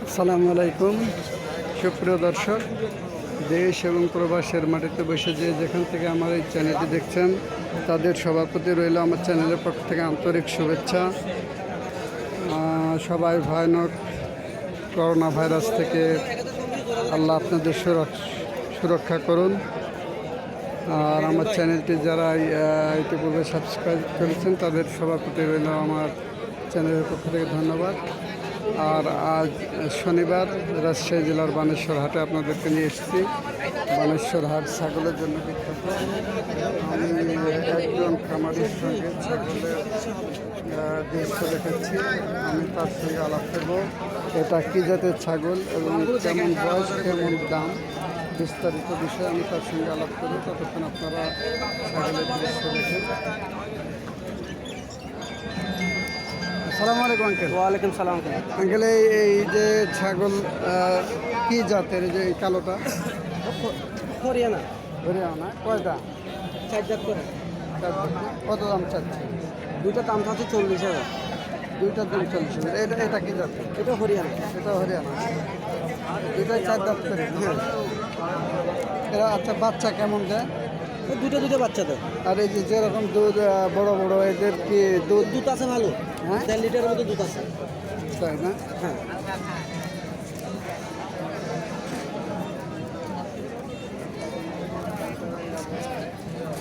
আসসালামু আলাইকুম সুপ্রিয় দর্শক, দেশ এবং প্রবাসের মাটিতে বসে যে যেখান থেকে আমার এই চ্যানেলটি দেখছেন তাদের সবার প্রতি রইল আমার চ্যানেলের পক্ষ থেকে আন্তরিক শুভেচ্ছা। সবাই ভয়ানক করোনা ভাইরাস থেকে আল্লাহ আপনাদের সুরক্ষা করুন। আর আমার চ্যানেলটি যারা ইতিপূর্বে সাবস্ক্রাইব করেছেন তাদের সবার প্রতি রইল আমার চ্যানেলের পক্ষ থেকে ধন্যবাদ। আর আজ শনিবার রাজশাহী জেলার বানেশ্বর হাটে আপনাদেরকে নিয়ে এসেছি। বানেশ্বর হাট ছাগলের জন্য বিখ্যাত। আমি একজন খামারির সঙ্গে ছাগলের দৃশ্য দেখাচ্ছি, আমি তার সঙ্গে আলাপ করবো এটা কী জাতের ছাগল এবং কেমন বয়স, কেমন দাম, বিস্তারিত বিষয়ে আমি তার সঙ্গে আলাপ করবো। ততক্ষণ আপনারা ছাগলের দৃশ্য দেখেন। আসসালামু আলাইকুম আঙ্কেল। ওয়ালাইকুম সালাম। আঙ্কেল, এই যে ছাগল কি জাতের? যে এই কালোটা হরিয়ানা হরিয়ানা, কয়টা? 4 জাত করে। কত দাম চাচ্ছে? দুইটা দাম চাচ্ছে 40,000। দুইটার দাম 40,000। এটা কি জাতের? এটা হরিয়ানা। এটা হরিয়ানা, দুইটাই 4 দাঁত করে। হ্যাঁ, এরা আচ্ছা বাচ্চা কেমন দেয়? দুটো বাচ্চা দেয়। আর এই যে যেরকম দুধ বড় বড়, এদের কি দুধ আছে ভালো? হ্যাঁ, 1.5 লিটারের মতো দুধ আছে। তাই না? হ্যাঁ।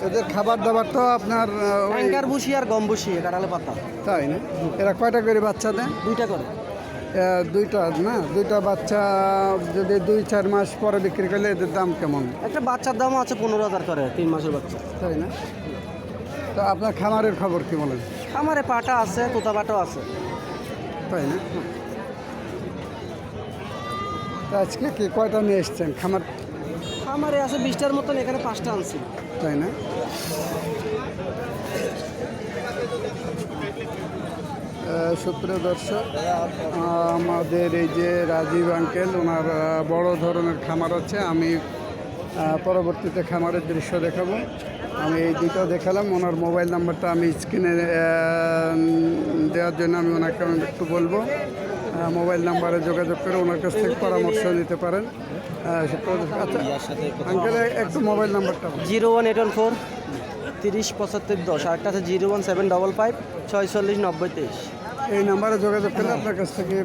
এদের খাবার দাবার তো আপনার ট্যাঙ্কার ভুসি আর গম ভুসি, কাঁঠালে পাতা। তাই না? এরা কয়টা করে বাচ্চা দেয়? দুইটা করে। দুইটা না, দুইটা বাচ্চা যদি 2-4 মাস পরে বিক্রি করলে এদের দাম কেমন? একটা বাচ্চার দাম আছে 15,000 করে, 3 মাসের বাচ্চা। তাই না? তো আপনার খামারের খবর কি বলেন? আমারে পাটা আছে, তোতা পাটাও আছে। তাই না? তো আজকে কি কয়টা নিয়ে এসছেন খামার? আমারে আছে 20টার মতন, এখানে 5টা আনছি। তাই না? সুপ্রিয় দর্শক, আমাদের এই যে রাজীব আঙ্কেল, ওনার বড় ধরনের খামার আছে। আমি পরবর্তীতে খামারের দৃশ্য দেখাবো। আমি এই দুটো দেখালাম। ওনার মোবাইল নাম্বারটা আমি স্ক্রিনে দেওয়ার জন্য আমি ওনাকে একটু বলবো। মোবাইল নাম্বারে যোগাযোগ করে ওনার কাছ থেকে পরামর্শ নিতে পারেন। আচ্ছা আঙ্কেল, একটু মোবাইল নাম্বারটা 01814 30 75 10। আরেকটা আছে 01755 46 90 23। এই নাম্বারে যোগাযোগ করলে আপনার কাছ থেকে।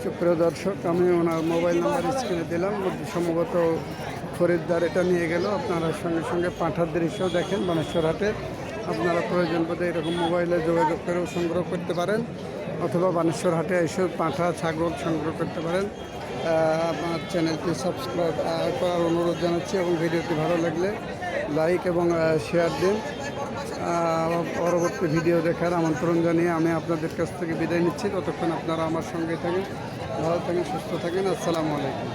সুপ্রিয় দর্শক, আমি ওনার মোবাইল নাম্বার স্ক্রিনে দিলাম। সম্ভবত খরিদ্দার এটা নিয়ে গেল। আপনারা সঙ্গে সঙ্গে পাঁঠার দৃশ্য দেখেন বানেশ্বর হাটে। আপনারা প্রয়োজন বোধে এরকম মোবাইলে যোগাযোগ করেও সংগ্রহ করতে পারেন, অথবা বানেশ্বর হাটে এসে পাঁঠা ছাগল সংগ্রহ করতে পারেন। আপনার চ্যানেলটি সাবস্ক্রাইব করার অনুরোধ জানাচ্ছি এবং ভিডিওটি ভালো লাগলে লাইক এবং শেয়ার দিন। পরবর্তী ভিডিও দেখার আমন্ত্রণ জানিয়ে আমি আপনাদের কাছ থেকে বিদায় নিচ্ছি। ততক্ষণ আপনারা আমার সঙ্গে থাকেন, ভালো থাকেন, সুস্থ থাকেন। আসসালামু আলাইকুম।